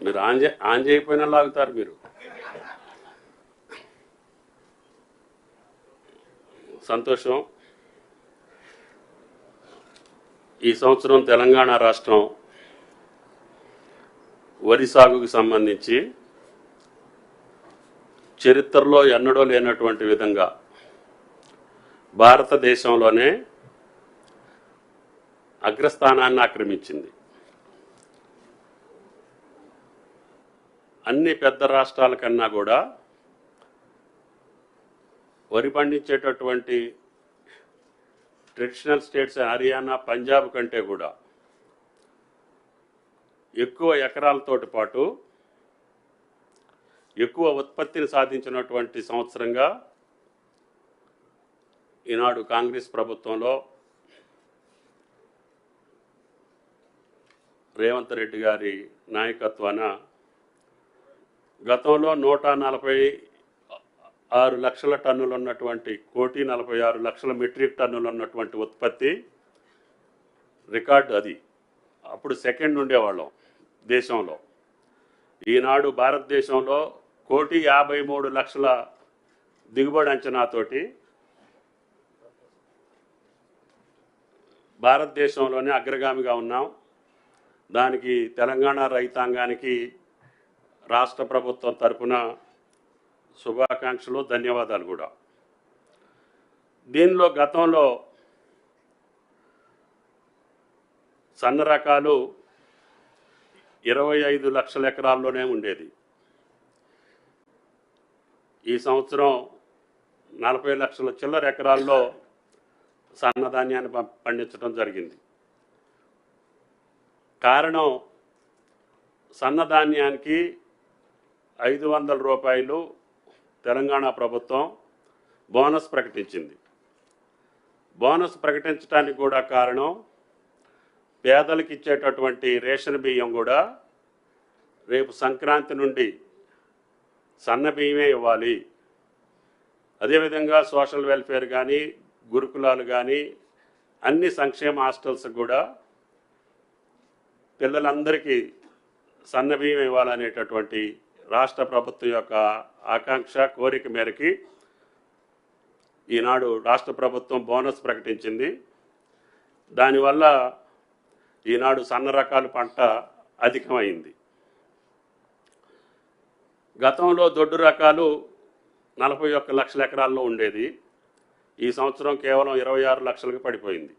మీరు ఆన్ చేయకపోయినా లాగుతారు మీరు. సంతోషం. ఈ సంవత్సరం తెలంగాణ రాష్ట్రం వరి సాగుకు సంబంధించి చరిత్రలో ఎన్నడూ లేనటువంటి విధంగా భారతదేశంలోనే అగ్రస్థానాన్ని ఆక్రమించింది. అన్ని పెద్ద రాష్ట్రాల కన్నా కూడా వరి పండించేటటువంటి ట్రెడిషనల్ స్టేట్స్ హర్యానా, పంజాబ్ కంటే కూడా ఎక్కువ ఎకరాలతోటి పాటు ఎక్కువ ఉత్పత్తిని సాధించినటువంటి సంవత్సరంగా ఈనాడు కాంగ్రెస్ ప్రభుత్వంలో రేవంత్ రెడ్డి గారి నాయకత్వాన గతంలో 146 లక్షల టన్నులు ఉన్నటువంటి 1,46 లక్షల మెట్రిక్ టన్నులు ఉన్నటువంటి ఉత్పత్తి రికార్డు. అది అప్పుడు సెకండ్ ఉండేవాళ్ళం దేశంలో. ఈనాడు భారతదేశంలో 1,53 లక్షల దిగుబడి అంచనాతోటి భారతదేశంలోనే అగ్రగామిగా ఉన్నాం. దానికి తెలంగాణ రైతాంగానికి రాష్ట్ర ప్రభుత్వం తరఫున శుభాకాంక్షలు, ధన్యవాదాలు కూడా. దీనిలో గతంలో సన్న రకాలు 25 లక్షల ఎకరాల్లోనే ఉండేది. ఈ సంవత్సరం 40 లక్షల చిల్లర ఎకరాల్లో సన్నధాన్యాన్ని పండించడం జరిగింది. కారణం, సన్నధాన్యానికి 500 రూపాయలు తెలంగాణ ప్రభుత్వం బోనస్ ప్రకటించింది. బోనస్ ప్రకటించడానికి కూడా కారణం, పేదలకు ఇచ్చేటటువంటి రేషన్ బియ్యం కూడా రేపు సంక్రాంతి నుండి సన్న బియ్యమే ఇవ్వాలి. అదేవిధంగా సోషల్ వెల్ఫేర్ కానీ, గురుకులాలు కానీ, అన్ని సంక్షేమ హాస్టల్స్ కూడా పిల్లలందరికీ సన్న బియ్యం ఇవ్వాలనేటటువంటి రాష్ట్ర ప్రభుత్వం యొక్క ఆకాంక్ష, కోరిక మేరకి ఈనాడు రాష్ట్ర ప్రభుత్వం బోనస్ ప్రకటించింది. దానివల్ల ఈనాడు సన్న రకాల పంట అధికమైంది. గతంలో దొడ్డు రకాలు 41 లక్షల ఎకరాల్లో ఉండేది. ఈ సంవత్సరం కేవలం 26 లక్షలకు పడిపోయింది.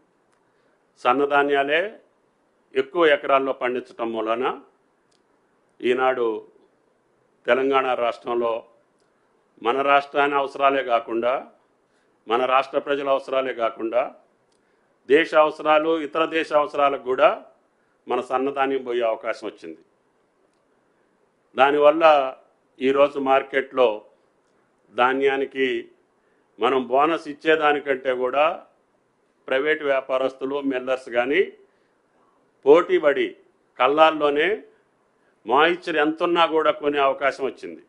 సన్నధాన్యాలే ఎక్కువ ఎకరాల్లో పండించటం వలన ఈనాడు తెలంగాణ రాష్ట్రంలో మన రాష్ట్రాన్ని అవసరాలే కాకుండా, మన రాష్ట్ర ప్రజల అవసరాలే కాకుండా, దేశ అవసరాలు, ఇతర దేశ అవసరాలకు కూడా మన సన్నధాన్యం పోయే అవకాశం వచ్చింది. దానివల్ల ఈరోజు మార్కెట్లో ధాన్యానికి మనం బోనస్ ఇచ్చేదానికంటే కూడా ప్రైవేటు వ్యాపారస్తులు, మిల్లర్స్ కానీ పోటీపడి కల్లాల్లోనే మాయిశ్చర్ ఎంతున్నా కూడా కొనే అవకాశం వచ్చింది.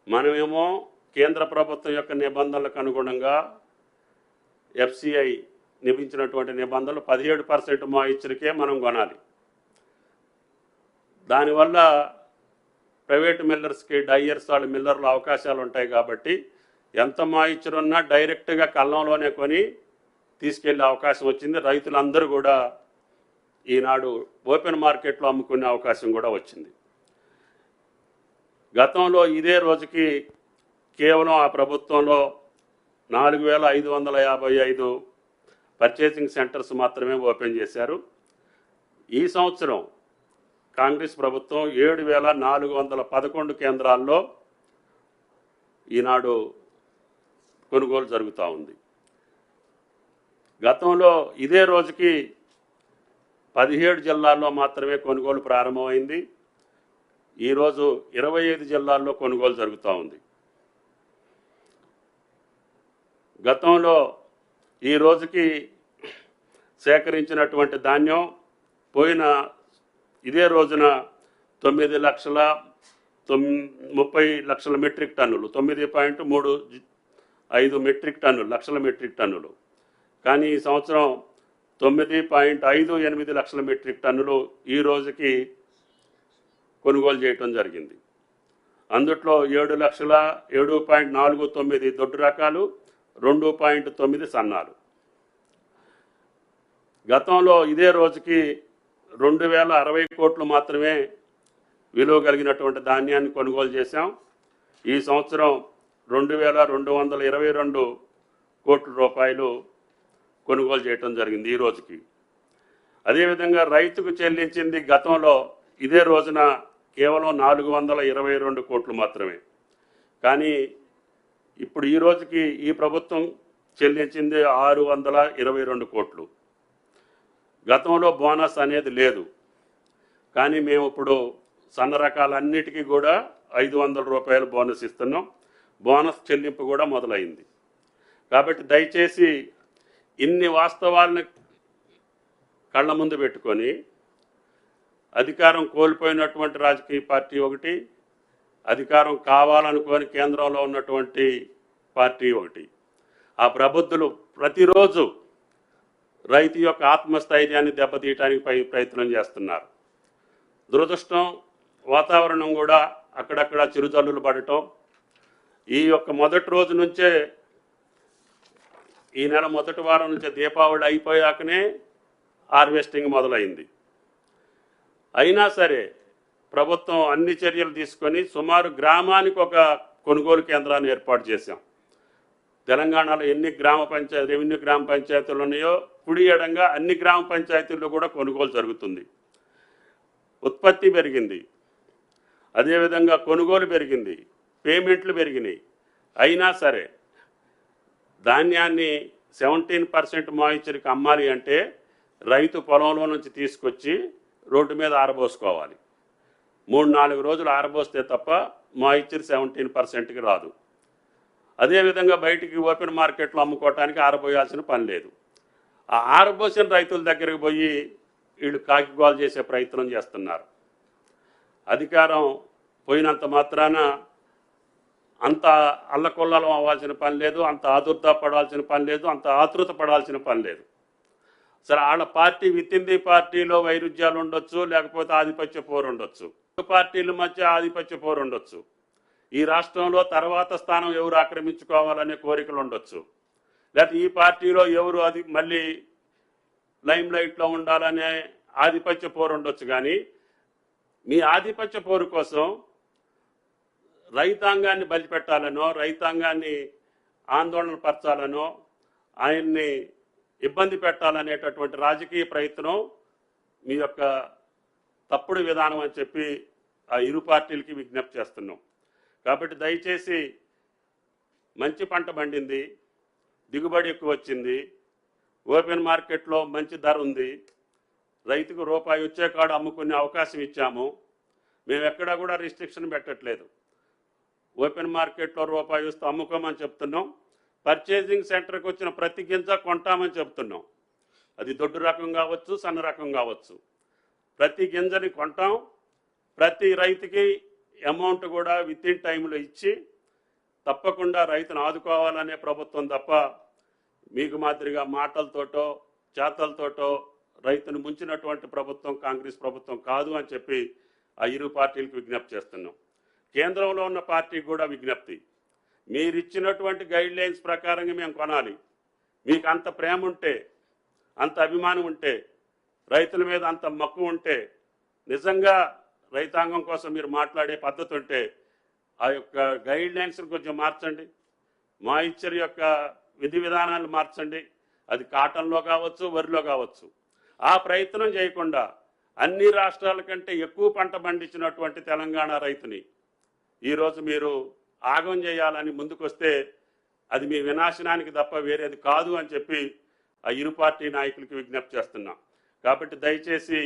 మనమేమో కేంద్ర ప్రభుత్వం యొక్క నిబంధనలకు అనుగుణంగా ఎఫ్సిఐ నియమించినటువంటి నిబంధనలు 17% మాయిశ్చర్కే మనం కొనాలి. దానివల్ల ప్రైవేటు మిల్లర్స్కి, డయ్యర్స్ వాళ్ళు మిల్లర్లు అవకాశాలు ఉంటాయి కాబట్టి ఎంత మాయిశ్చర్ ఉన్నా డైరెక్ట్గా కల్లంలోనే కొని తీసుకెళ్లే అవకాశం వచ్చింది. రైతులందరూ కూడా ఈనాడు ఓపెన్ మార్కెట్లో అమ్ముకునే అవకాశం కూడా వచ్చింది. గతంలో ఇదే రోజుకి కేవలం ఆ ప్రభుత్వంలో 4,555 పర్చేసింగ్ సెంటర్స్ మాత్రమే ఓపెన్ చేశారు. ఈ సంవత్సరం కాంగ్రెస్ ప్రభుత్వం 7,411 కేంద్రాల్లో ఈనాడు కొనుగోలు జరుగుతూ ఉంది. గతంలో ఇదే రోజుకి 17 జిల్లాల్లో మాత్రమే కొనుగోలు ప్రారంభమైంది. ఈరోజు 25 జిల్లాల్లో కొనుగోలు జరుగుతూ ఉంది. గతంలో ఈ రోజుకి సేకరించినటువంటి ధాన్యం పోయిన ఇదే రోజున 9,30,00,000 మెట్రిక్ టన్నులు, 9.35 లక్షల మెట్రిక్ టన్నులు. కానీ ఈ సంవత్సరం 9.58 లక్షల మెట్రిక్ టన్నులు ఈ రోజుకి కొనుగోలు చేయటం జరిగింది. అందుట్లో 7,7.49 దొడ్డు రకాలు, 2.9 సన్నాలు. గతంలో ఇదే రోజుకి 2,060 కోట్లు మాత్రమే విలువ కలిగినటువంటి ధాన్యాన్ని కొనుగోలు చేశాం. ఈ సంవత్సరం 2,222 కోట్ల రూపాయలు కొనుగోలు చేయటం జరిగింది ఈ రోజుకి. అదేవిధంగా రైతుకు చెల్లించింది గతంలో ఇదే రోజున కేవలం 422 కోట్లు మాత్రమే. కానీ ఇప్పుడు ఈ రోజుకి ఈ ప్రభుత్వం చెల్లించింది 622 కోట్లు. గతంలో బోనస్ అనేది లేదు, కానీ మేము ఇప్పుడు సన్న రకాలన్నిటికీ కూడా 500 రూపాయలు బోనస్ ఇస్తున్నాం. బోనస్ చెల్లింపు కూడా మొదలైంది. కాబట్టి దయచేసి ఇన్ని వాస్తవాలను కళ్ళ ముందు పెట్టుకొని అధికారం కోల్పోయినటువంటి రాజకీయ పార్టీ ఒకటి, అధికారం కావాలనుకొని కేంద్రంలో ఉన్నటువంటి పార్టీ ఒకటి, ఆ ప్రబుద్ధులు ప్రతిరోజు రైతు యొక్క ఆత్మస్థైర్యాన్ని దెబ్బతీయడానికి ప్రయత్నం చేస్తున్నారు. దురదృష్టం వాతావరణం కూడా అక్కడక్కడ చిరుజల్లులు పడటం. ఈ యొక్క మొదటి రోజు నుంచే, ఈ నెల మొదటి వారం నుంచే దీపావళి అయిపోయాకనే హార్వెస్టింగ్ మొదలైంది. అయినా సరే ప్రభుత్వం అన్ని చర్యలు తీసుకొని సుమారు గ్రామానికి ఒక కొనుగోలు కేంద్రాన్ని ఏర్పాటు చేశాం. తెలంగాణలో ఎన్ని రెవెన్యూ గ్రామ పంచాయతీలు ఉన్నాయో కుడి ఎడంగా అన్ని గ్రామ పంచాయతీల్లో కూడా కొనుగోలు జరుగుతుంది. ఉత్పత్తి పెరిగింది, అదేవిధంగా కొనుగోలు పెరిగింది, పేమెంట్లు పెరిగినాయి. అయినా సరే ధాన్యాన్ని 17% మాయిశ్చర్కి అమ్మాలి అంటే రైతు పొలంలో నుంచి తీసుకొచ్చి రోడ్డు మీద ఆరబోసుకోవాలి. 3-4 రోజులు ఆరబోస్తే తప్ప మాయిశ్చర్ 17%కి రాదు. అదేవిధంగా బయటికి ఓపెన్ మార్కెట్లో అమ్ముకోవటానికి ఆరబోయాల్సిన పని లేదు. ఆ ఆరబోసిన రైతుల దగ్గరికి పోయి వీళ్ళు కాకిగోలు చేసే ప్రయత్నం చేస్తున్నారు. అధికారం పోయినంత మాత్రాన అంత అల్లకొల్లం అవ్వాల్సిన పని లేదు, అంత ఆదుర్దా పడాల్సిన పని లేదు, అంత ఆతృత పడాల్సిన పని లేదు. సరే, వాళ్ళ పార్టీ విత్ ఇన్ ది పార్టీలో వైరుధ్యాలు ఉండొచ్చు, లేకపోతే ఆధిపత్య పోరు ఉండొచ్చు, పార్టీల మధ్య ఆధిపత్య పోరు ఉండొచ్చు, ఈ రాష్ట్రంలో తర్వాత స్థానం ఎవరు ఆక్రమించుకోవాలనే కోరికలు ఉండొచ్చు, లేకపోతే ఈ పార్టీలో ఎవరు అది మళ్ళీ లైమ్ లైట్లో ఉండాలనే ఆధిపత్య పోరు ఉండొచ్చు. కానీ మీ ఆధిపత్య పోరు కోసం రైతాంగాన్ని బలిపెట్టాలనో, రైతాంగాన్ని ఆందోళన పరచాలనో, ఆయన్ని ఇబ్బంది పెట్టాలనేటటువంటి రాజకీయ ప్రయత్నం మీ యొక్క తప్పుడు విధానం అని చెప్పి ఆ ఇరు పార్టీలకి విజ్ఞప్తి చేస్తున్నాం. కాబట్టి దయచేసి మంచి పంట పండింది, దిగుబడి ఎక్కువ వచ్చింది, ఓపెన్ మార్కెట్లో మంచి ధర ఉంది, రైతుకు రూపాయి వచ్చే కాడ అమ్ముకునే అవకాశం ఇచ్చాము. మేము ఎక్కడా కూడా రిస్ట్రిక్షన్ పెట్టట్లేదు. ఓపెన్ మార్కెట్లో రూపాయి వస్తే అమ్ముకోమని చెప్తున్నాం. పర్చేజింగ్ సెంటర్కి వచ్చిన ప్రతి గింజ కొంటామని చెప్తున్నాం. అది దొడ్డు రకం కావచ్చు, సన్న రకం కావచ్చు, ప్రతి గింజని కొంటాం. ప్రతి రైతుకి అమౌంట్ కూడా విత్ ఇన్ టైంలో ఇచ్చి తప్పకుండా రైతును ఆదుకోవాలనే ప్రభుత్వం తప్ప మీకు మాదిరిగా మాటలతోటో చేతలతోటో రైతును ముంచినటువంటి ప్రభుత్వం కాంగ్రెస్ ప్రభుత్వం కాదు అని చెప్పి ఆ ఇరు పార్టీలకు విజ్ఞప్తి చేస్తున్నాం. కేంద్రంలో ఉన్న పార్టీకి కూడా విజ్ఞప్తి, మీరిచ్చినటువంటి గైడ్లైన్స్ ప్రకారంగా మేము కొనాలి. మీకు అంత ప్రేమ ఉంటే, అంత అభిమానం ఉంటే, రైతుల మీద అంత మక్కువ ఉంటే, నిజంగా రైతాంగం కోసం మీరు మాట్లాడే పద్ధతి ఉంటే ఆ యొక్క గైడ్లైన్స్ని కొంచెం మార్చండి. మాయిశ్చర్ యొక్క విధి విధానాలు మార్చండి. అది కాటన్లో కావచ్చు, వరిలో కావచ్చు. ఆ ప్రయత్నం చేయకుండా అన్ని రాష్ట్రాల కంటే ఎక్కువ పంట పండించినటువంటి తెలంగాణ రైతుని ఈరోజు మీరు ఆగం చేయాలని ముందుకొస్తే అది మీ వినాశనానికి తప్ప వేరేది కాదు అని చెప్పి ఆ ఇరు పార్టీ నాయకులకి విజ్ఞప్తి చేస్తున్నాం. కాబట్టి దయచేసి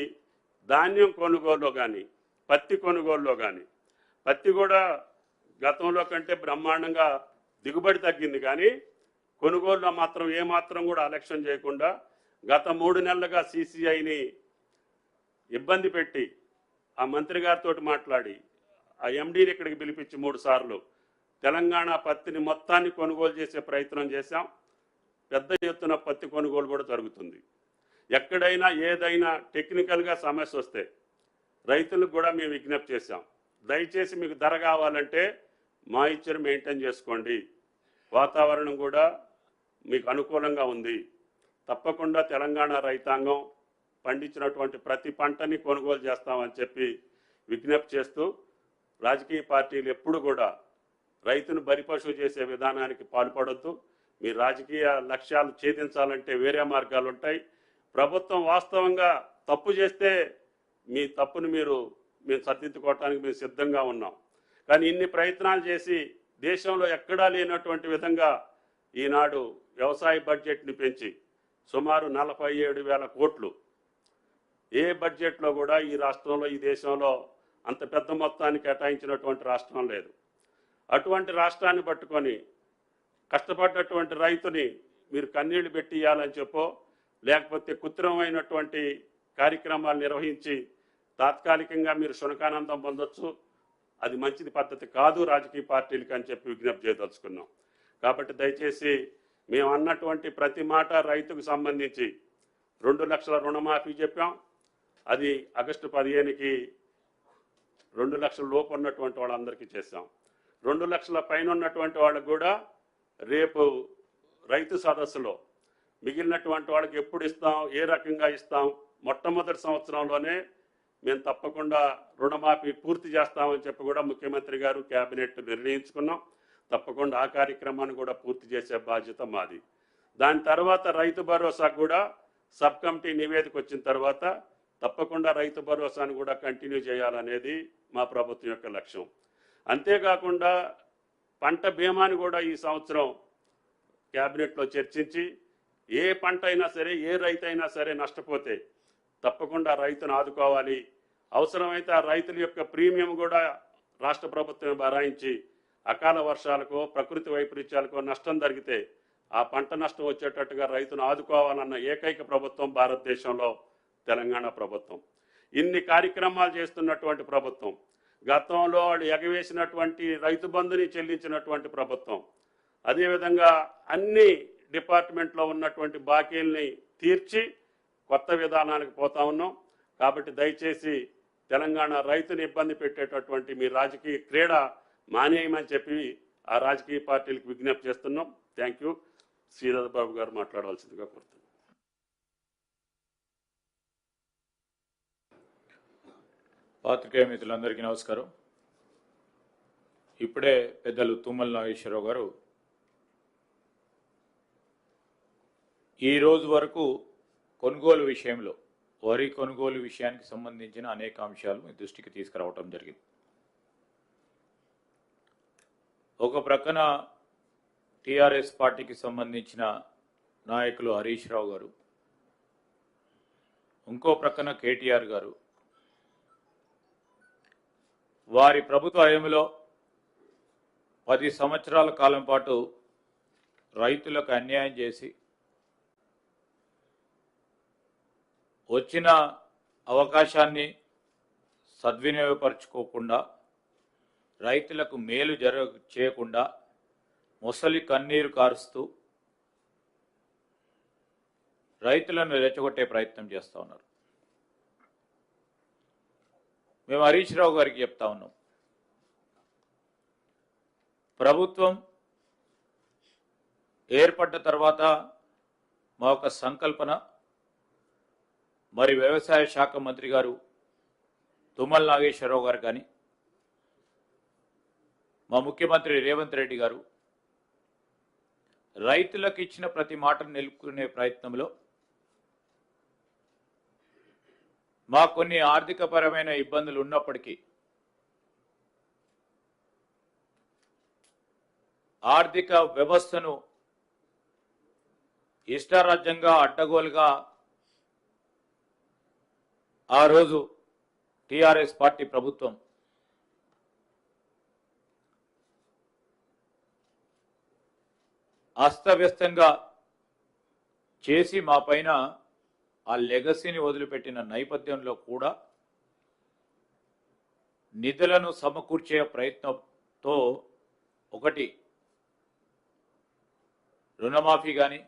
ధాన్యం కొనుగోలులో కానీ, పత్తి కొనుగోలులో కానీ, పత్తి కూడా గతంలో కంటే బ్రహ్మాండంగా దిగుబడి తగ్గింది, కానీ కొనుగోలులో మాత్రం ఏమాత్రం కూడా అలక్ష్యం చేయకుండా గత 3 నెలలుగా CCIని ఇబ్బంది పెట్టి ఆ మంత్రి గారితో మాట్లాడి ఆ MDని ఇక్కడికి పిలిపించి 3 సార్లు తెలంగాణ పత్తిని మొత్తాన్ని కొనుగోలు చేసే ప్రయత్నం చేశాం. పెద్ద ఎత్తున పత్తి కొనుగోలు కూడా జరుగుతుంది. ఎక్కడైనా ఏదైనా టెక్నికల్గా సమస్య వస్తే రైతులకు కూడా మేము విజ్ఞప్తి చేశాం. దయచేసి మీకు ధర కావాలంటే మాయిశ్చర్ మెయింటైన్ చేసుకోండి, వాతావరణం కూడా మీకు అనుకూలంగా ఉంది, తప్పకుండా తెలంగాణ రైతాంగం పండించినటువంటి ప్రతి పంటని కొనుగోలు చేస్తామని చెప్పి విజ్ఞప్తి చేస్తూ, రాజకీయ పార్టీలు ఎప్పుడు కూడా రైతును బలిపశువు చేసే విధానానికి పాల్పడొద్దు. మీ రాజకీయ లక్ష్యాలు ఛేదించాలంటే వేరే మార్గాలు ఉంటాయి. ప్రభుత్వం వాస్తవంగా తప్పు చేస్తే మీ తప్పును మేము సరిదిద్దుకోవటానికి మేము సిద్ధంగా ఉన్నాం. కానీ ఇన్ని ప్రయత్నాలు చేసి దేశంలో ఎక్కడా లేనటువంటి విధంగా ఈనాడు వ్యవసాయ బడ్జెట్ని పెంచి సుమారు 47,000 కోట్లు, ఏ బడ్జెట్లో కూడా ఈ రాష్ట్రంలో ఈ దేశంలో అంత పెద్ద మొత్తాన్ని కేటాయించినటువంటి రాష్ట్రం లేదు. అటువంటి రాష్ట్రాన్ని పట్టుకొని కష్టపడ్డటువంటి రైతుని మీరు కన్నీళ్లు పెట్టి ఇవ్వాలని చెప్పో, లేకపోతే కృత్రిమమైనటువంటి కార్యక్రమాలు నిర్వహించి తాత్కాలికంగా మీరు శునకానందం పొందొచ్చు. అది మంచిది పద్ధతి కాదు రాజకీయ పార్టీలకి అని చెప్పి విజ్ఞప్తి చేయదలుచుకున్నాం. కాబట్టి దయచేసి మేము అన్నటువంటి ప్రతి మాట రైతుకు సంబంధించి 2 లక్షల రుణమాఫీ చెప్పాం. అది ఆగస్టు 15కి 2 లక్షల లోపు ఉన్నటువంటి వాళ్ళందరికీ చేశాం. 2 లక్షల పైన ఉన్నటువంటి వాళ్ళకు కూడా రేపు రైతు సదస్సులో మిగిలినటువంటి వాళ్ళకి ఎప్పుడు ఇస్తాం, ఏ రకంగా ఇస్తాం, మొట్టమొదటి సంవత్సరంలోనే మేము తప్పకుండా రుణమాఫీ పూర్తి చేస్తామని చెప్పి కూడా ముఖ్యమంత్రి గారు కేబినెట్ నిర్ణయించుకున్నాం. తప్పకుండా ఆ కార్యక్రమాన్ని కూడా పూర్తి చేసే బాధ్యత మాది. దాని తర్వాత రైతు భరోసా కూడా సబ్ కమిటీ నివేదిక వచ్చిన తర్వాత తప్పకుండా రైతు భరోసాను కూడా కంటిన్యూ చేయాలనేది మా ప్రభుత్వం యొక్క లక్ష్యం. అంతేకాకుండా పంట బీమాని కూడా ఈ సంవత్సరం క్యాబినెట్లో చర్చించి ఏ పంట అయినా సరే, ఏ రైతు అయినా సరే నష్టపోతే తప్పకుండా రైతును ఆదుకోవాలి. అవసరమైతే ఆ రైతుల యొక్క ప్రీమియం కూడా రాష్ట్ర ప్రభుత్వం భరాయించి అకాల వర్షాలకో ప్రకృతి వైపరీత్యాలకో నష్టం జరిగితే ఆ పంట నష్టం వచ్చేటట్టుగా రైతును ఆదుకోవాలన్న ఏకైక ప్రభుత్వం భారతదేశంలో తెలంగాణ ప్రభుత్వం. ఇన్ని కార్యక్రమాలు చేస్తున్నటువంటి ప్రభుత్వం, గతంలో వాళ్ళు ఎగవేసినటువంటి రైతు బంధుని చెల్లించినటువంటి ప్రభుత్వం, అదేవిధంగా అన్ని డిపార్ట్మెంట్లో ఉన్నటువంటి బాకీల్ని తీర్చి కొత్త విధానానికి పోతా ఉన్నాం. కాబట్టి దయచేసి తెలంగాణ రైతుని ఇబ్బంది పెట్టేటటువంటి మీ రాజకీయ క్రీడ మానేయమని చెప్పి ఆ రాజకీయ పార్టీలకు విజ్ఞప్తి చేస్తున్నాం. Thank you. శ్రీధర్ బాబు గారు మాట్లాడవలసిందిగా కోరుతున్నాం. పాత్రికేయ మిత్రులందరికీ నమస్కారం. ఇప్పుడే పెద్దలు తుమ్మల నాగేశ్వరరావు గారు ఈ రోజు వరకు కొనుగోలు విషయంలో, వరి కొనుగోలు విషయానికి సంబంధించిన అనేక అంశాలు మీ దృష్టికి తీసుకురావటం జరిగింది. ఒక ప్రక్కన టీఆర్ఎస్ పార్టీకి సంబంధించిన నాయకులు హరీష్ రావు గారు, ఇంకో ప్రక్కన కేటీఆర్ గారు వారి ప్రభుత్వ హయాంలో 10 సంవత్సరాల కాలం పాటు రైతులకు అన్యాయం చేసి వచ్చిన అవకాశాన్ని సద్వినియోగపరచుకోకుండా, రైతులకు మేలు చేయకుండా మొసలి కన్నీరు కారుస్తూ రైతులను రెచ్చగొట్టే ప్రయత్నం చేస్తూ ఉన్నారు. మేము హరీష్ రావు గారికి చెప్తా ఉన్నాం, ప్రభుత్వం ఏర్పడ్డ తర్వాత మా యొక్క సంకల్పన, మరి వ్యవసాయ శాఖ మంత్రి గారు తుమ్మల నాగేశ్వరరావు గారు కానీ, మా ముఖ్యమంత్రి రేవంత్ రెడ్డి గారు రైతులకు ఇచ్చిన ప్రతి మాటను నిలుపుకునే ప్రయత్నంలో మా కొన్ని ఆర్థికపరమైన ఇబ్బందులు ఉన్నప్పటికీ ఆర్థిక వ్యవస్థను ఇష్టారాజ్యంగా అడ్డగోలుగా ఆ రోజు టీఆర్ఎస్ పార్టీ ప్రభుత్వం అస్తవ్యస్తంగా చేసి మా పైన ఆ లెగసీని వదిలిపెట్టిన నేపథ్యంలో కూడా నిధులను సమకూర్చే ప్రయత్నంతో ఒకటి రుణమాఫీ కానీ,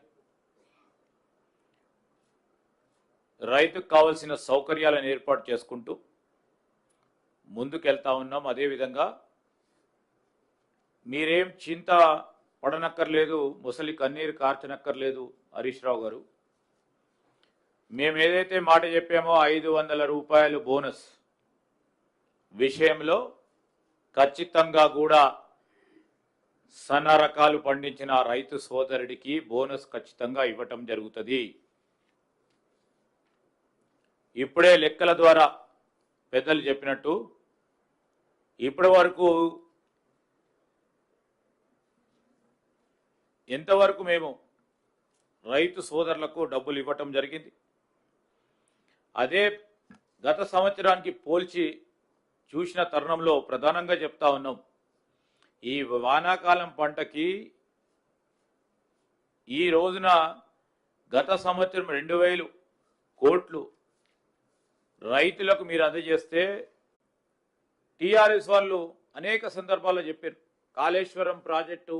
రైతుకు కావాల్సిన సౌకర్యాలను ఏర్పాటు చేసుకుంటూ ముందుకెళ్తా ఉన్నాం. అదేవిధంగా మీరేం చింత పడనక్కర్లేదు, ముసలి కన్నీరు కార్చనక్కర్లేదు హరీష్ రావు గారు. మేము ఏదైతే మాట చెప్పామో 500 రూపాయలు బోనస్ విషయంలో ఖచ్చితంగా కూడా సన్న రకాలు పండించిన రైతు సోదరుడికి బోనస్ ఖచ్చితంగా ఇవ్వటం జరుగుతుంది. ఇప్పుడే లెక్కల ద్వారా పెద్దలు చెప్పినట్టు ఇప్పటి వరకు ఎంతవరకు మేము రైతు సోదరులకు డబ్బులు ఇవ్వటం జరిగింది. అదే గత సంవత్సరానికి పోల్చి చూసిన తరుణంలో ప్రధానంగా చెప్తా ఉన్నాం, ఈ వానాకాలం పంటకి ఈ రోజున గత సంవత్సరం 2000 కోట్లు రైతులకు మీరు అందజేస్తే టీఆర్ఎస్ వాళ్ళు అనేక సందర్భాల్లో చెప్పారు, కాళేశ్వరం ప్రాజెక్టు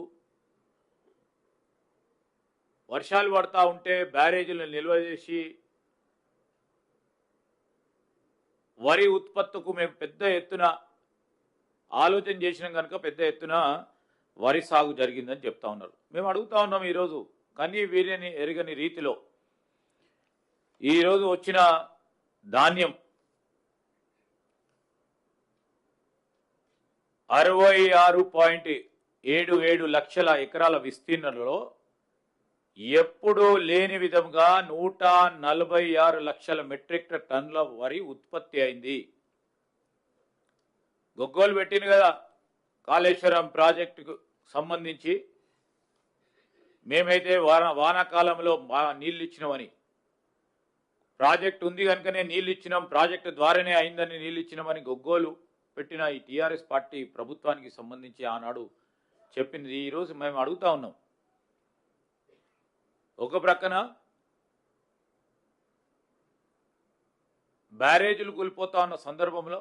వర్షాలు పడతా ఉంటే బ్యారేజీలను నిల్వ చేసి వరి ఉత్పత్తుకు మేము పెద్ద ఎత్తున ఆలోచన చేసినాం కనుక పెద్ద ఎత్తున వరి సాగు జరిగిందని చెప్తా ఉన్నారు. మేము అడుగుతా ఉన్నాం ఈరోజు, కానీ వీరిని ఎరగని రీతిలో ఈరోజు వచ్చిన ధాన్యం 66.77 లక్షల ఎకరాల విస్తీర్ణంలో ఎప్పుడూ లేని విధంగా 146 లక్షల మెట్రిక్ టన్నుల వరి ఉత్పత్తి అయింది. గొగ్గోలు పెట్టింది కదా కాళేశ్వరం ప్రాజెక్టుకు సంబంధించి, మేమైతే వానాకాలంలో నీళ్ళు ఇచ్చినామని, ప్రాజెక్టు ఉంది కనుకనే నీళ్ళు ఇచ్చినాం, ప్రాజెక్టు ద్వారానే అయిందని నీళ్ళు ఇచ్చినామని గొగ్గోలు పెట్టిన ఈ టీఆర్ఎస్ పార్టీ ప్రభుత్వానికి సంబంధించి ఆనాడు చెప్పింది. ఈరోజు మేము అడుగుతా ఉన్నాం, ఒక ప్రక్కన బ్యారేజీలు కూలిపోతా ఉన్న సందర్భంలో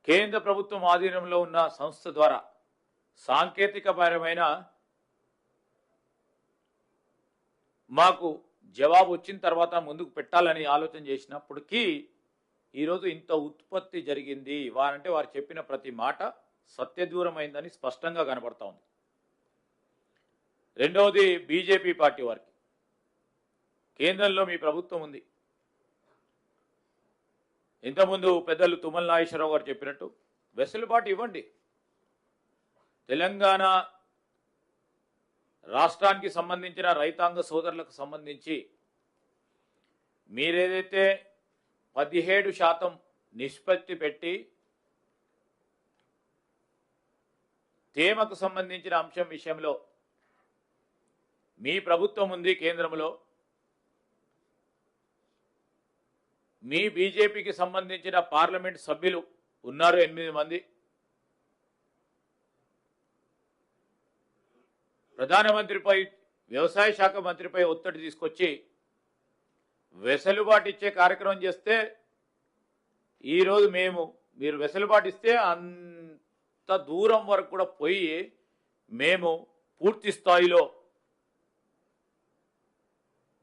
కేంద్ర ప్రభుత్వం ఆధీనంలో ఉన్న సంస్థ ద్వారా సాంకేతికపరమైన మాకు జవాబు వచ్చిన తర్వాత ముందుకు పెట్టాలని ఆలోచన చేసినప్పటికీ ఈరోజు ఇంత ఉత్పత్తి జరిగింది. వారంటే వారు చెప్పిన ప్రతి మాట సత్యదూరమైందని స్పష్టంగా కనబడతా ఉంది. రెండవది బీజేపీ పార్టీ వారికి, కేంద్రంలో మీ ప్రభుత్వం ఉంది. ఇంతకుముందు పెద్దలు తుమ్మల నాగేశ్వరరావు గారు చెప్పినట్టు వెసులుబాటు ఇవ్వండి. తెలంగాణ రాష్ట్రానికి సంబంధించిన రైతాంగ సోదరులకు సంబంధించి మీరేదైతే 17% నిష్పత్తి పెట్టి తేమకు సంబంధించిన అంశం విషయంలో మీ ప్రభుత్వం ఉంది కేంద్రంలో, మీ బీజేపీకి సంబంధించిన పార్లమెంట్ సభ్యులు ఉన్నారు 8 మంది. ప్రధానమంత్రిపై, వ్యవసాయ శాఖ మంత్రిపై ఒత్తిడి తీసుకొచ్చి వెసులుబాటు ఇచ్చే కార్యక్రమం చేస్తే, ఈరోజు మీరు వెసులుబాటు ఇస్తే అంత దూరం వరకు కూడా పోయి మేము పూర్తి స్థాయిలో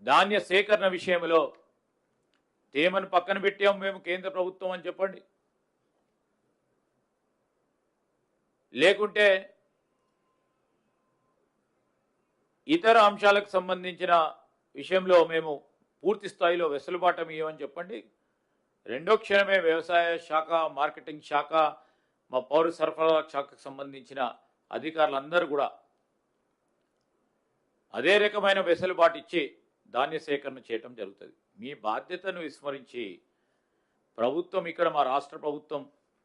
ధాన్య సేకరణ విషయంలో తేమను పక్కన పెట్టాము మేము కేంద్ర ప్రభుత్వం అని చెప్పండి. లేకుంటే ఇతర అంశాలకు సంబంధించిన విషయంలో మేము పూర్తి స్థాయిలో వెసులుబాటు ఇవ్వమని చెప్పండి. రెండో క్షణమే వ్యవసాయ శాఖ, మార్కెటింగ్ శాఖ, మా పౌర సరఫరా శాఖకు సంబంధించిన అధికారులందరూ కూడా అదే రకమైన వెసులుబాటు ఇచ్చి ధాన్య సేకరణ చేయటం జరుగుతుంది. మీ బాధ్యతను విస్మరించి ప్రభుత్వం, ఇక్కడ మా రాష్ట్ర ప్రభుత్వం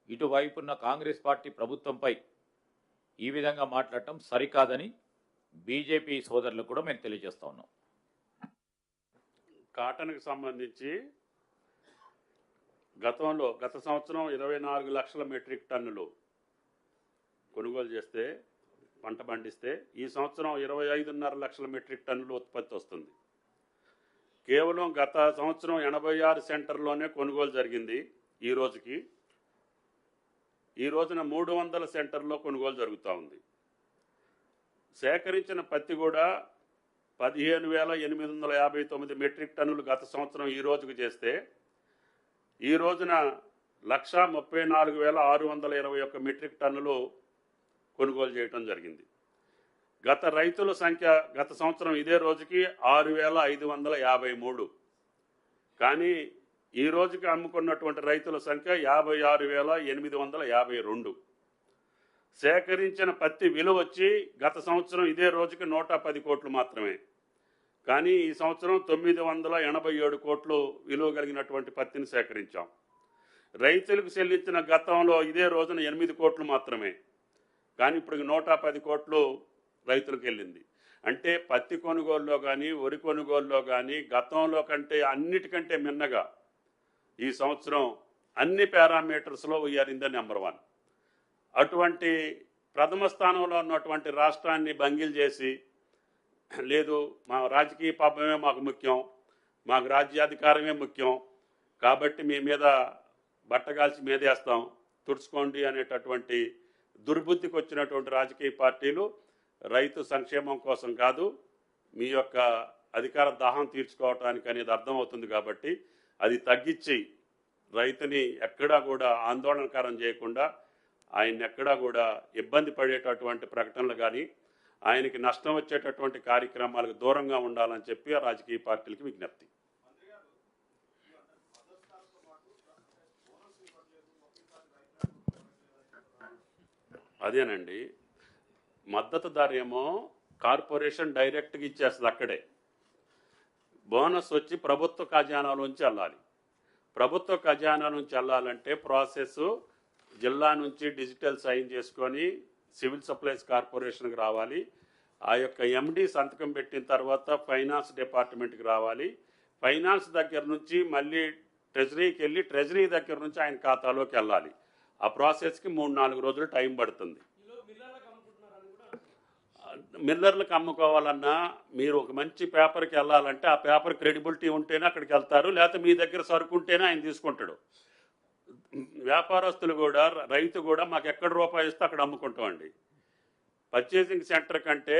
ఇటువైపున్న కాంగ్రెస్ పార్టీ ప్రభుత్వంపై ఈ విధంగా మాట్లాడటం సరికాదని బీజేపీ సోదరులకు కూడా మేము తెలియజేస్తా ఉన్నాం. కాటన్కి సంబంధించి గత సంవత్సరం 24 లక్షల మెట్రిక్ టన్నులు కొనుగోలు చేస్తే, పంట పండిస్తే, ఈ సంవత్సరం 25.5 లక్షల మెట్రిక్ టన్నులు ఉత్పత్తి వస్తుంది. కేవలం గత సంవత్సరం 86 సెంటర్లోనే కొనుగోలు జరిగింది. ఈ రోజున 300 సెంటర్లో కొనుగోలు జరుగుతూ ఉంది. సేకరించిన పత్తి కూడా 15,859 మెట్రిక్ టన్నులు గత సంవత్సరం ఈ రోజుకు చేస్తే, ఈ రోజున 1,34,621 మెట్రిక్ టన్నులు కొనుగోలు చేయడం జరిగింది. రైతుల సంఖ్య గత సంవత్సరం ఇదే రోజుకి 6,553. కానీ ఈ రోజుకి అమ్ముకున్నటువంటి రైతుల సంఖ్య 56,852. సేకరించిన పత్తి విలువ వచ్చి గత సంవత్సరం ఇదే రోజుకి 110 కోట్లు మాత్రమే. కానీ ఈ సంవత్సరం 987 కోట్లు విలువ కలిగినటువంటి పత్తిని సేకరించాం. రైతులకు చెల్లించిన గతంలో ఇదే రోజున 8 కోట్లు మాత్రమే. కానీ ఇప్పుడు 110 కోట్లు రైతులకు వెళ్ళింది. అంటే పత్తి కొనుగోలులో కానీ వరి కొనుగోలులో కానీ గతంలో కంటే అన్నిటికంటే మిన్నగా ఈ సంవత్సరం అన్ని పారామీటర్స్లో వీఆర్ ఇన్ ద నెంబర్ 1. అటువంటి ప్రథమ స్థానంలో ఉన్నటువంటి రాష్ట్రాన్ని బంగిల్ చేసి, లేదు మా రాజకీయ పాపమే మాకు ముఖ్యం, మాకు రాజ్యాధికారమే ముఖ్యం, కాబట్టి మీ మీద బట్టగాల్చి మీదేస్తాం, తుడుచుకోండి అనేటటువంటి దుర్బుద్ధికి వచ్చినటువంటి రాజకీయ పార్టీలు రైతు సంక్షేమం కోసం కాదు, మీ యొక్క అధికార దాహం తీర్చుకోవటానికి అనేది అర్థమవుతుంది. కాబట్టి అది తగ్గించి రైతుని ఎక్కడా కూడా ఆందోళనకరం చేయకుండా, ఆయన ఎక్కడా కూడా ఇబ్బంది పడేటటువంటి ప్రకటనలు కానీ ఆయనకి నష్టం వచ్చేటటువంటి కార్యక్రమాలకు దూరంగా ఉండాలని చెప్పి ఆ రాజకీయ పార్టీలకు విజ్ఞప్తి. అదేనండి, మద్దతు ధర ఏమో కార్పొరేషన్ డైరెక్ట్గా ఇచ్చేస్తుంది. అక్కడే బోనస్ వచ్చి ప్రభుత్వ ఖజానాలోంచి వెళ్ళాలి. ప్రభుత్వ ఖజానా నుంచి వెళ్ళాలంటే ప్రాసెస్ జిల్లా నుంచి డిజిటల్ సైన్ చేసుకొని సివిల్ సప్లైస్ కార్పొరేషన్కి రావాలి. ఆ యొక్క ఎండి సంతకం పెట్టిన తర్వాత ఫైనాన్స్ డిపార్ట్మెంట్కి రావాలి. ఫైనాన్స్ దగ్గర నుంచి మళ్ళీ ట్రెజరీకి వెళ్ళి ట్రెజరీ దగ్గర నుంచి ఆయన ఖాతాలోకి వెళ్ళాలి. ఆ ప్రాసెస్కి 3-4 రోజులు టైం పడుతుంది. మిల్లర్లకు అమ్ముకోవాలన్నా మీరు ఒక మంచి పేపర్కి వెళ్ళాలంటే ఆ పేపర్ క్రెడిబిలిటీ ఉంటేనే అక్కడికి వెళ్తారు, లేకపోతే మీ దగ్గర సరుకు ఉంటేనే ఆయన తీసుకుంటాడు. వ్యాపారస్తులు కూడా, రైతు కూడా మాకు ఎక్కడ రూపాయి ఇస్తే అక్కడ అమ్ముకుంటామండి. పర్చేసింగ్ సెంటర్ కంటే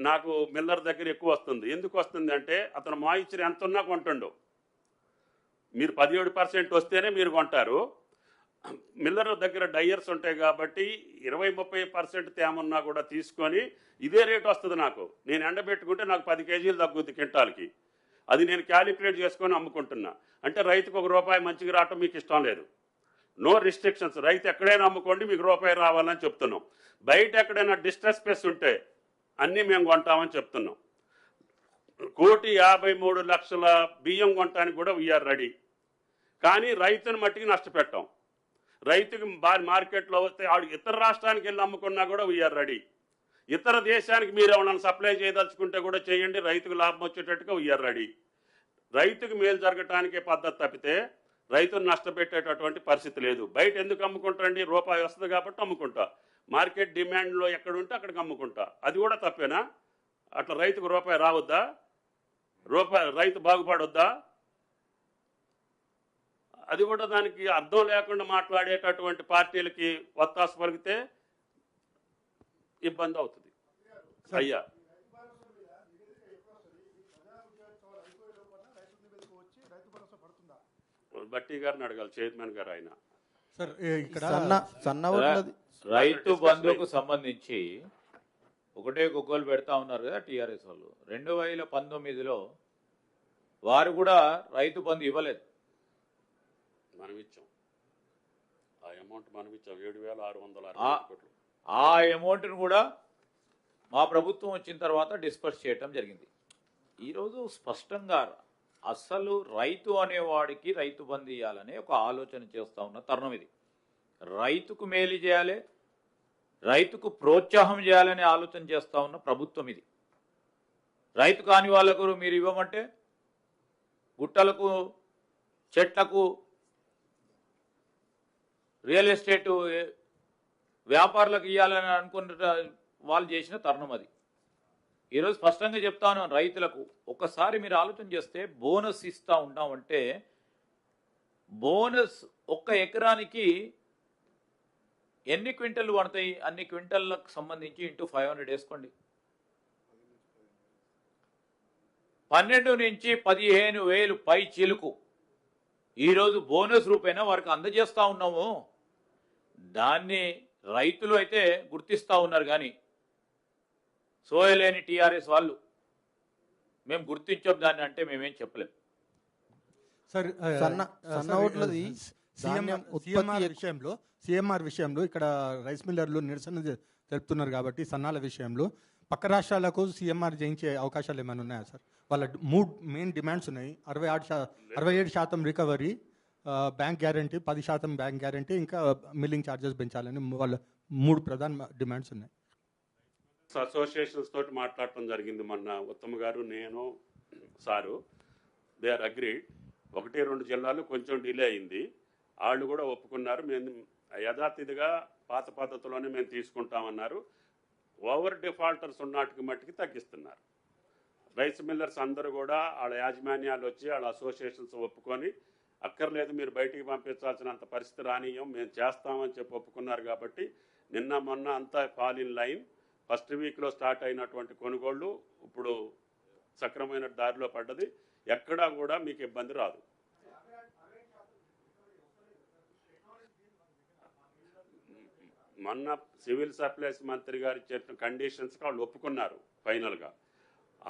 నాకు మిల్లర్ దగ్గర ఎక్కువ వస్తుంది. ఎందుకు వస్తుంది అంటే అతను మాయిచ్చర్ ఎంత ఉన్నా కొంటుండు. మీరు 17% వస్తేనే మీరు కొంటారు. మిల్లర్ దగ్గర డయ్యర్స్ ఉంటాయి కాబట్టి 20-30% తేమన్నా కూడా తీసుకొని ఇదే రేటు వస్తుంది నాకు. నేను ఎండబెట్టుకుంటే నాకు 10 కేజీలు తగ్గుద్ది క్వింటాల్కి. అది నేను క్యాలిక్యులేట్ చేసుకొని అమ్ముకుంటున్నా. అంటే రైతుకు ₹1 మంచిగా రావటం మీకు ఇష్టం లేదు. నో రిస్ట్రిక్షన్స్, రైతు ఎక్కడైనా అమ్ముకోండి, మీకు ₹1 రావాలని చెప్తున్నాం. బయట ఎక్కడైనా డిస్ట్రెస్ స్పేస్ ఉంటే అన్నీ మేము కొంటామని చెప్తున్నాం. 1,53,00,000 బియ్యం కొనటానికి కూడా వీఆర్ రెడీ. కానీ రైతుని మట్టికి నష్టపెట్టాం. రైతుకి మార్కెట్లో వస్తే ఆడు ఇతర రాష్ట్రానికి వెళ్ళి అమ్ముకున్నా కూడా వీఆర్ రెడీ. ఇతర దేశానికి మీరు ఏమన్నా సప్లై చేయదలుచుకుంటే కూడా చేయండి, రైతుకు లాభం వచ్చేటట్టుగా వీఆర్ రెడీ. రైతుకు మేలు జరగటానికే పద్ధతి తప్పితే రైతును నష్టపెట్టేటటువంటి పరిస్థితి లేదు. బయట ఎందుకు అమ్ముకుంటారండి? ₹1 వస్తుంది కాబట్టి అమ్ముకుంటా. మార్కెట్ డిమాండ్లో ఎక్కడుంటే అక్కడికి అమ్ముకుంటా. అది కూడా తప్పేనా? అట్లా రైతుకు ₹1 రావద్దా? రైతు బాగుపడొద్దా? అది కూడా దానికి అర్థం లేకుండా మాట్లాడేటటువంటి పార్టీలకి వత్తాసు పలికితే ఇబ్బంది అవుతుంది. అయ్యా, బట్టి గారిని అడగాలి, చైర్మన్ గారు. ఆయన రైతు బంధుకు సంబంధించి ఒకటే గొగ్గోలు పెడతా ఉన్నారు కదా టీఆర్ఎస్ వాళ్ళు. 2019లో వారు కూడా రైతు బంధు ఇవ్వలేదు. మనం ఇచ్చాం ఆ అమౌంట్, మనం ఇచ్చాం 7,660 కోట్లు. ఆ అమౌంట్ను కూడా మా ప్రభుత్వం వచ్చిన తర్వాత డిస్పర్స్ చేయటం జరిగింది. ఈరోజు స్పష్టంగా అసలు రైతు అనేవాడికి రైతు బంధు ఇవ్వాలనే ఒక ఆలోచన చేస్తూ ఉన్న తరుణం ఇది. రైతుకు మేలు చేయాలి, రైతుకు ప్రోత్సాహం చేయాలనే ఆలోచన చేస్తూ ఉన్న ప్రభుత్వం ఇది. రైతు కాని వాళ్ళకు మీరు ఇవ్వమంటే గుట్టలకు, చెట్లకు, రియల్ ఎస్టేట్ వ్యాపారులకు ఇవ్వాలని అనుకున్న వాళ్ళు చేసిన తరుణం అది. ఈరోజు స్పష్టంగా చెప్తాను, రైతులకు ఒక్కసారి మీరు ఆలోచన చేస్తే బోనస్ ఇస్తూ ఉంటామంటే బోనస్ 1 ఎకరానికి ఎన్ని క్వింటల్ పడతాయి? అన్ని క్వింటల్లకు సంబంధించి ఇంటూ 500 వేసుకోండి. 12 నుంచి 15,000 పై చిలుకు ఈరోజు బోనస్ రూపేణా వారికి అందజేస్తూ ఉన్నాము. దాన్ని రైతులు అయితే గుర్తిస్తూ ఉన్నారు, కానీ సోయలేని టీఆర్ఎస్ వాళ్ళు మేము గుర్తించాం దాన్ని అంటే మేమేం చెప్పలేం. సార్ సన్న ఓట్లది ధాన్యం ఉత్పత్తి సిఎంఆర్ విషయంలో ఇక్కడ రైస్ మిల్లర్లు నిరసన తెలుపుతున్నారు కాబట్టి సన్నాల విషయంలో పక్క రాష్ట్రాలకు సిఎంఆర్ చేయించే అవకాశాలు ఏమైనా ఉన్నాయా సార్? వాళ్ళ మూడు మెయిన్ డిమాండ్స్ ఉన్నాయి. 67% recovery, bank guarantee, 10% bank guarantee, ఇంకా మిల్లింగ్ ఛార్జెస్ పెంచాలని వాళ్ళ మూడు ప్రధాన డిమాండ్స్ ఉన్నాయి. అసోసియేషన్స్ తోటి మాట్లాడటం జరిగింది మొన్న. ఉత్తమ్ గారు, నేను, సారు, దే ఆర్ అగ్రీడ్. 1-2 జిల్లాలు కొంచెం డిలే అయింది, వాళ్ళు కూడా ఒప్పుకున్నారు. మేము యథాతిథిగా పాత పద్ధతిలోనే మేము తీసుకుంటామన్నారు. ఓవర్ డిఫాల్టర్స్ ఉన్నటికి మట్టికి తగ్గిస్తున్నారు. రైస్ మిల్లర్స్ అందరూ కూడా వాళ్ళ యాజమాన్యాలు వచ్చి వాళ్ళ అసోసియేషన్స్ ఒప్పుకొని అక్కర్లేదు మీరు బయటికి పంపించాల్సినంత పరిస్థితి రానియం, మేము చేస్తామని చెప్పి ఒప్పుకున్నారు. కాబట్టి నిన్న మొన్న అంతా ఫాల్ ఇన్ లైన్. ఫస్ట్ వీక్లో స్టార్ట్ అయినటువంటి కొనుగోళ్లు ఇప్పుడు సక్రమైన దారిలో పడ్డది. ఎక్కడా కూడా మీకు ఇబ్బంది రాదు. మొన్న సివిల్ సప్లైస్ మంత్రి గారు చెప్పిన కండిషన్స్కి వాళ్ళు ఒప్పుకున్నారు ఫైనల్గా.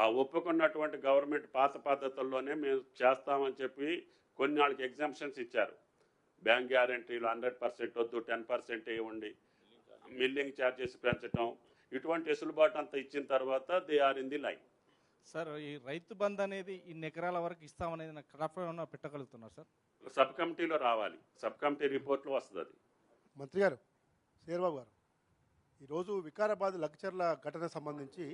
ఆ ఒప్పుకున్నటువంటి గవర్నమెంట్ పాత పద్ధతుల్లోనే మేము చేస్తామని చెప్పి కొన్ని వాళ్ళకి ఎగ్జామ్షన్స్ ఇచ్చారు. బ్యాంక్ గ్యారంటీలు 100% వద్దు, 10% ఇవ్వండి, మిల్లింగ్ ఛార్జెస్ పెంచడం, ఇటువంటి వెసులుబాటు అంతా ఇచ్చిన తర్వాత they are in the line. Sir, ఈ రైతు బంధు అనేది ఇన్ని ఎకరాల వరకు ఇస్తామనేది నాకు క్రాఫ్ ఏమన్నా పెట్టగలుగుతున్నారు సార్? సబ్ కమిటీలో రావాలి, సబ్ కమిటీ రిపోర్ట్లో వస్తుంది అది. మంత్రి గారు, శేర్బాబు గారు, ఈరోజు వికారాబాద్ లగ్చర్ల ఘటన సంబంధించి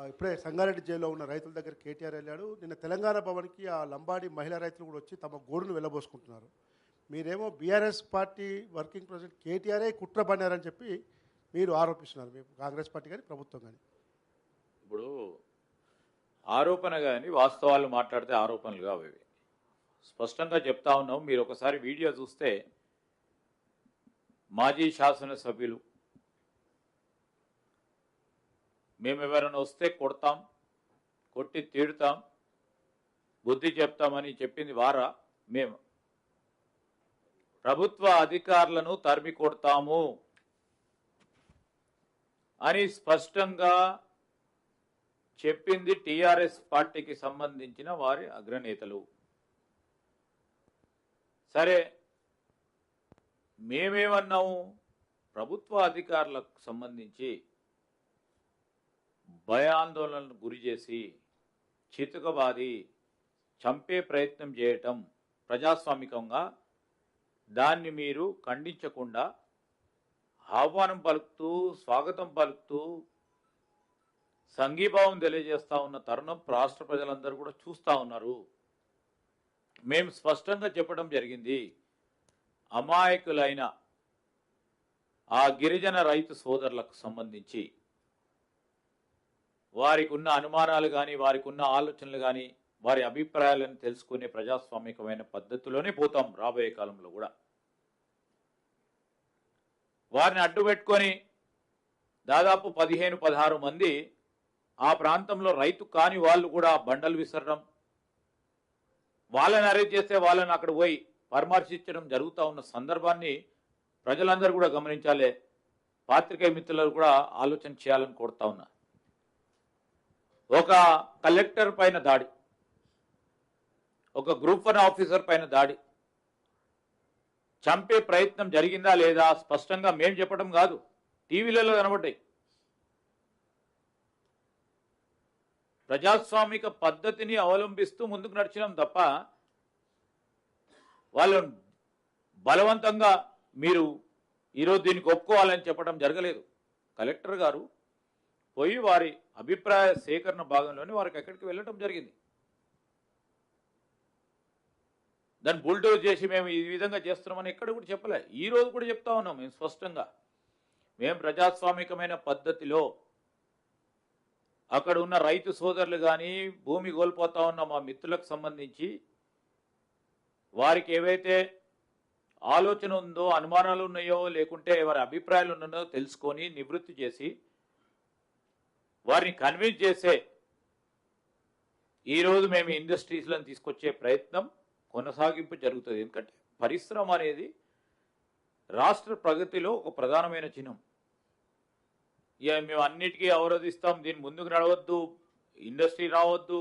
ఇప్పుడే సంగారెడ్డి జైల్లో ఉన్న రైతుల దగ్గర కేటీఆర్ వెళ్ళాడు. నిన్న తెలంగాణ భవన్కి ఆ లంబాడి మహిళా రైతులు కూడా వచ్చి తమ గోడును వెళ్ళబోసుకుంటున్నారు. మీరేమో బీఆర్ఎస్ పార్టీ వర్కింగ్ ప్రెసిడెంట్ కేటీఆరే కుట్ర పన్నారని చెప్పి మీరు ఆరోపిస్తున్నారు, మేము కాంగ్రెస్ పార్టీ కానీ ప్రభుత్వం కానీ. ఇప్పుడు ఆరోపణ కానీ వాస్తవాలు మాట్లాడితే ఆరోపణలు కావు. స్పష్టంగా చెప్తా ఉన్నాం. మీరు ఒకసారి వీడియో చూస్తే మాజీ శాసనసభ్యులు మేము ఎవరైనా వస్తే కొడతాం, కొట్టి తీడుతాం, బుద్ధి చెప్తామని చెప్పింది వారా? మేము ప్రభుత్వ అధికారులను తరిమి కొడతాము అని స్పష్టంగా చెప్పింది టీఆర్ఎస్ పార్టీకి సంబంధించిన వారి అగ్రనేతలు. సరే, మేమేమన్నాము? ప్రభుత్వ అధికారులకు సంబంధించి భయాందోళనకు గురి చేసి చితుకబాది చంపే ప్రయత్నం చేయటం ప్రజాస్వామికంగా, దాన్ని మీరు ఖండించకుండా ఆహ్వానం పలుకుతూ, స్వాగతం పలుకుతూ, సంఘీభావం తెలియజేస్తా ఉన్న తరుణం రాష్ట్ర ప్రజలందరూ కూడా చూస్తూ ఉన్నారు. మేము స్పష్టంగా చెప్పడం జరిగింది, అమాయకులైన ఆ గిరిజన రైతు సోదరులకు సంబంధించి వారికి ఉన్న అనుమానాలు కానీ, వారికి ఉన్న ఆలోచనలు కానీ, వారి అభిప్రాయాలను తెలుసుకునే ప్రజాస్వామికమైన పద్ధతిలోనే పోతాం రాబోయే కాలంలో కూడా. వారిని అడ్డుపెట్టుకొని దాదాపు 15-16 మంది ఆ ప్రాంతంలో రైతు కాని వాళ్ళు కూడా బండలు విసరడం, వాళ్ళని అరెస్ట్ చేస్తే వాళ్ళని అక్కడ పోయి పరామర్శించడం జరుగుతూ ఉన్న సందర్భాన్ని ప్రజలందరూ కూడా గమనించాలి. పాత్రికేయ మిత్రులు కూడా ఆలోచన చేయాలని కోరుతా ఉన్నా. ఒక కలెక్టర్ పైన దాడి, ఒక గ్రూప్ 1 ఆఫీసర్ పైన దాడి, చంపే ప్రయత్నం జరిగిందా లేదా స్పష్టంగా మేము చెప్పడం కాదు, టీవీలలో కనబడ్డాయి. ప్రజాస్వామిక పద్ధతిని అవలంబిస్తూ ముందుకు నడిచినాం తప్ప వాళ్ళను బలవంతంగా మీరు ఈరోజు దీనికి ఒప్పుకోవాలని చెప్పడం జరగలేదు. కలెక్టర్ గారు పోయి వారి అభిప్రాయ సేకరణ భాగంలోనే వారికి ఎక్కడికి వెళ్ళటం జరిగింది. దాన్ని బుల్డోజ్ చేసి మేము ఈ విధంగా చేస్తున్నామని ఎక్కడ కూడా చెప్పలే. ఈ రోజు కూడా చెప్తా ఉన్నాం మేము స్పష్టంగా, మేము ప్రజాస్వామికమైన పద్ధతిలో అక్కడ ఉన్న రైతు సోదరులు కానీ, భూమి కోల్పోతా ఉన్న మా మిత్రులకు సంబంధించి వారికి ఏవైతే ఆలోచన ఉందో, అనుమానాలు ఉన్నాయో, లేకుంటే వారి అభిప్రాయాలు ఉన్నాయో తెలుసుకొని నివృత్తి చేసి వారిని కన్విన్స్ చేసే ఈరోజు మేము ఇండస్ట్రీస్లను తీసుకొచ్చే ప్రయత్నం కొనసాగింపు జరుగుతుంది. ఎందుకంటే పరిశ్రమ అనేది రాష్ట్ర ప్రగతిలో ఒక ప్రధానమైన చిహ్నం. ఇక మేము అన్నిటికీ అవరోధిస్తాం, దీన్ని ముందుకు నడవద్దు, ఇండస్ట్రీ రావద్దు,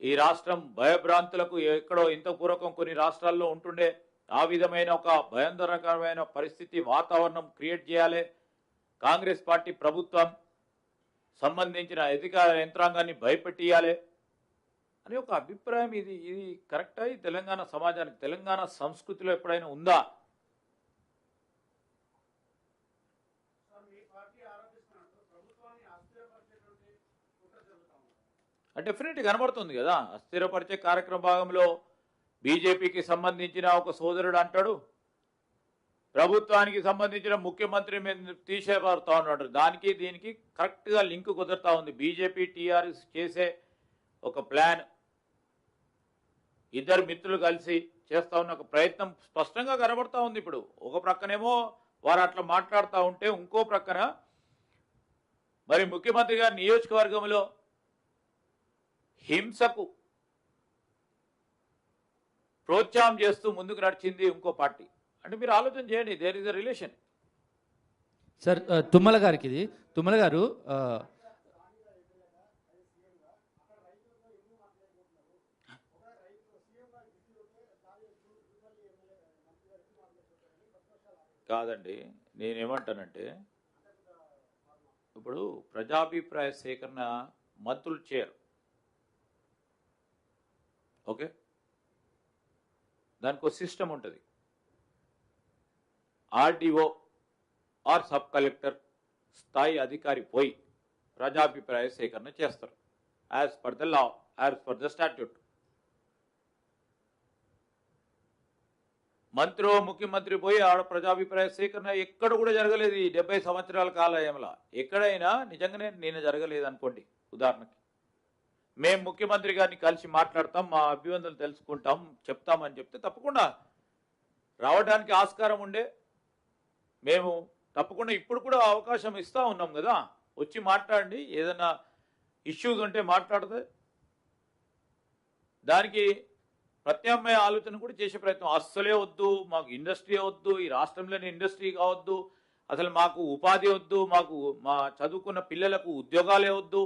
ఈ రాష్ట్రం భయభ్రాంతులకు ఎక్కడో ఇంత పూర్వకం కొన్ని రాష్ట్రాల్లో ఉంటుండే ఆ విధమైన ఒక భయంకరమైన పరిస్థితి వాతావరణం క్రియేట్ చేయాలి, కాంగ్రెస్ పార్టీ ప్రభుత్వం సంబంధించిన అధికార యంత్రాంగాన్ని భయపెట్టియాలి అనే ఒక అభిప్రాయం ఇది కరెక్టా? ఈ తెలంగాణ సమాజానికి, తెలంగాణ సంస్కృతిలో ఎప్పుడైనా ఉందా? డెఫినెట్ కనబడుతుంది కదా. అస్థిరపరిచే కార్యక్రమ భాగంలో బీజేపీకి సంబంధించిన ఒక సోదరుడు అంటాడు, ప్రభుత్వానికి సంబంధించిన ముఖ్యమంత్రి మీద తీసేపడతా ఉన్నాడు. దానికి దీనికి కరెక్ట్గా లింక్ కుదురుతా ఉంది. బీజేపీ టీఆర్ఎస్ చేసే ఒక ప్లాన్, ఇద్దరు మిత్రులు కలిసి చేస్తా ఉన్న ఒక ప్రయత్నం స్పష్టంగా కనబడతా ఉంది. ఇప్పుడు ఒక ప్రక్కనేమో వారు అట్లా మాట్లాడుతూ ఉంటే, ఇంకో ప్రక్కన మరి ముఖ్యమంత్రి గారి నియోజకవర్గంలో హింసకు ప్రోత్సాహం చేస్తూ ముందుకు నడిచింది ఇంకో పార్టీ. అంటే మీరు ఆలోచన చేయండి, there is a relation. Sir Tummala గారికి ఇది, తుమ్మల గారు కాదండి, నేనేమంటానంటే ఇప్పుడు ప్రజాభిప్రాయ సేకరణ మంత్రులు చేయరు, ఓకే, దానికి ఒక సిస్టమ్ ఉంటుంది. ఆర్డీఓ ఆర్ సబ్ కలెక్టర్ స్థాయి అధికారి పోయి ప్రజాభిప్రాయ సేకరణ చేస్తారు, as per the law, as per the statute. మంత్రి ముఖ్యమంత్రి పోయి ఆడ ప్రజాభిప్రాయ సేకరణ ఎక్కడ కూడా జరగలేదు ఈ 70 సంవత్సరాల కాలంలో. ఎక్కడైనా నిజంగానే నేను జరగలేదు అనుకోండి, ఉదాహరణకి మేము ముఖ్యమంత్రి గారిని కలిసి మాట్లాడతాం, మా అభివందనలు తెలుసుకుంటాం, చెప్తామని చెప్తే తప్పకుండా రావడానికి ఆస్కారం ఉండే, మేము తప్పకుండా ఇప్పుడు కూడా అవకాశం ఇస్తూ ఉన్నాం కదా, వచ్చి మాట్లాడండి, ఏదైనా ఇష్యూస్ ఉంటే మాట్లాడితే దానికి ప్రత్యామ్నాయ ఆలోచన కూడా చేసే ప్రయత్నం. అస్సలే వద్దు, మాకు ఇండస్ట్రీ వద్దు, ఈ రాష్ట్రంలోని ఇండస్ట్రీ కావద్దు, అసలు మాకు ఉపాధి వద్దు, మాకు మా చదువుకున్న పిల్లలకు ఉద్యోగాలే వద్దు,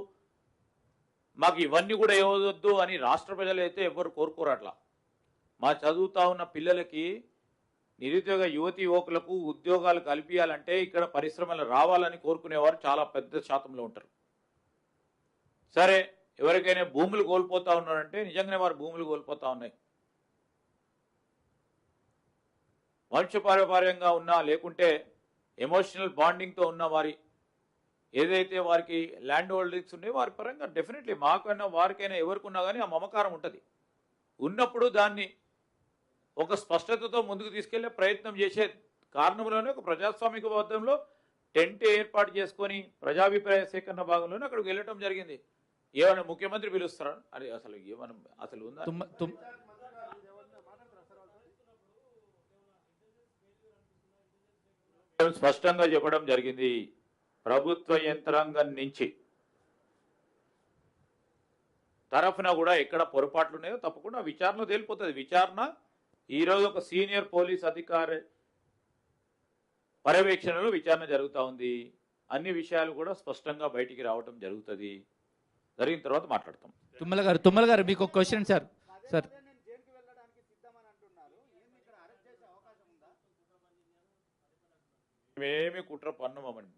మాకు ఇవన్నీ కూడా ఇవ్వద్దు అని రాష్ట్ర ప్రజలు అయితే ఎవరు కోరుకోరు. అట్లా మా చదువుతా ఉన్న పిల్లలకి, నిరుద్యోగ యువతి యువకులకు ఉద్యోగాలు కల్పించాలంటే ఇక్కడ పరిశ్రమలు రావాలని కోరుకునేవారు చాలా పెద్ద శాతంలో ఉంటారు. సరే, ఎవరికైనా భూములు కోల్పోతా ఉన్నారంటే నిజంగానే వారు భూములు కోల్పోతా ఉన్నాయి. వంశపారంపర్యంగా ఉన్నా లేకుంటే ఎమోషనల్ బాండింగ్తో ఉన్న వారి ఏదైతే వారికి ల్యాండ్ హోల్డింగ్స్ ఉన్నాయో వారి పరంగా డెఫినెట్లీ మాకైనా వారికైనా ఎవరికున్నా కానీ ఆ మమకారం ఉంటుంది. ఉన్నప్పుడు దాన్ని ఒక స్పష్టతతో ముందుకు తీసుకెళ్లే ప్రయత్నం చేసే కారణంలోనే ఒక ప్రజాస్వామిక బద్ధంలో టెంట్ ఏర్పాటు చేసుకొని ప్రజాభిప్రాయ సేకరణ భాగంలోనే అక్కడికి వెళ్ళటం జరిగింది. ఏమైనా ముఖ్యమంత్రి పిలుస్తారా? అది అసలు ఏమైనా అసలు ఉందా? స్పష్టంగా చెప్పడం జరిగింది, ప్రభుత్వ యంత్రాంగం నుంచి తరఫున కూడా ఎక్కడ పొరపాట్లు ఉన్నాయో తప్పకుండా విచారణ తేలిపోతుంది. విచారణ ఈరోజు ఒక సీనియర్ పోలీస్ అధికారి పర్యవేక్షణలో విచారణ జరుగుతూ ఉంది. అన్ని విషయాలు కూడా స్పష్టంగా బయటికి రావటం జరుగుతుంది. జరిగిన తర్వాత మాట్లాడతాం. తుమ్మల గారు మీకు ఒక క్వశ్చన్ సార్. సార్ మేమేమి కుట్ర పన్నమని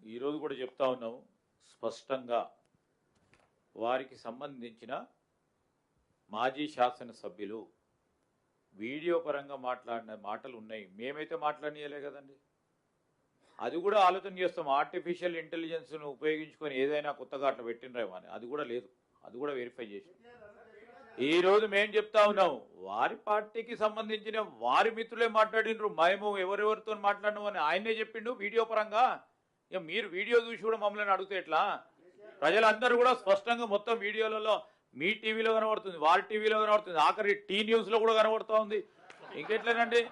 ఈరోజు కూడా చెప్తా ఉన్నాము స్పష్టంగా. వారికి సంబంధించిన మాజీ శాసనసభ్యులు వీడియో పరంగా మాట్లాడిన మాటలు ఉన్నాయి, మేమైతే మాట్లాడనీయలే కదండి. అది కూడా ఆలోచన చేస్తాం. ఆర్టిఫిషియల్ ఇంటెలిజెన్స్ను ఉపయోగించుకొని ఏదైనా కొత్తగా అట్లా పెట్టినరేమో అని, అది కూడా లేదు, అది కూడా వెరిఫై చేసి ఈరోజు మేము చెప్తా ఉన్నాం. వారి పార్టీకి సంబంధించిన వారి మిత్రులే మాట్లాడినరు, మేము ఎవరెవరితో మాట్లాడినామని ఆయనే చెప్పిండు వీడియో పరంగా. ఇక మీరు వీడియో చూసి కూడా మమ్మల్ని అడిగితే ఎట్లా? ప్రజలందరూ కూడా స్పష్టంగా మొత్తం వీడియోలలో మీ టీవీలో కనబడుతుంది, వారి టీవీలో కనబడుతుంది, ఆఖరి టీ న్యూస్లో కూడా కనబడుతూ ఉంది. ఇంకెట్లేనండి?